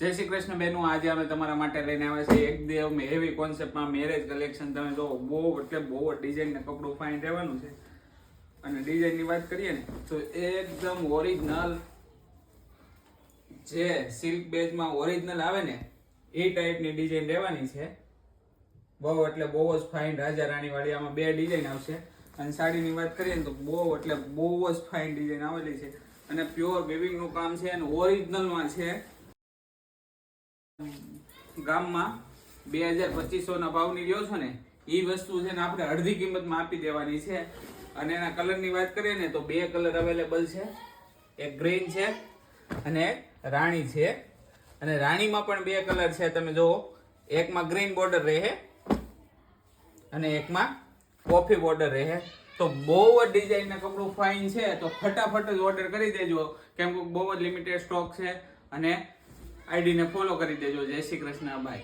જય શ્રી કૃષ્ણ બેનો, આજે અમે તમારા માટે લઈને આવ્યા છીએ એકદમ હેવી કોન્સેપ્ટમાં મેરેજ કલેક્શન. તમે જો બહુ એટલે બહુ ડિઝાઇન ને કપડું ફાઇન રહેવાનું છે. અને ડિઝાઇનની વાત કરીએ ને તો એકદમ ઓરિજિનલ, જે સિલ્ક બેઝમાં ઓરિજિનલ આવે ને એ ટાઈપની ડિઝાઇન રહેવાની છે. બહુ એટલે બહુ જ ફાઇન રાજા રાણી વાળી આમાં બે ડિઝાઇન આવશે. અને સાડીની વાત કરીએ ને તો બહુ એટલે બહુ જ ફાઇન ડિઝાઇન આવેલી છે. અને પ્યોર વેવિંગનું કામ છે અને ઓરિજિનલમાં છે. ગામમાં 2200 ના ભાવની લ્યો છો ને એ વસ્તુ છે ને આપણે અડધી કિંમતમાં આપી દેવાની છે. અને એના કલરની વાત કરીએ ને તો બે કલર અવેલેબલ છે. એક ગ્રીન છે અને એક રાણી છે. અને રાણીમાં પણ બે કલર છે. તમે જુઓ, એકમાં ગ્રીન બોર્ડર રહે અને એકમાં કોફી બોર્ડર રહે. તો બહુ જ ડિઝાઇન ને કપડું ફાઇન છે. તો ફટાફટ જ ઓર્ડર કરી દેજો, કેમ કે બહુ જ લિમિટેડ સ્ટોક છે. અને આઈડીને ફોલો કરી દેજો. જય શ્રી કૃષ્ણ, બાય.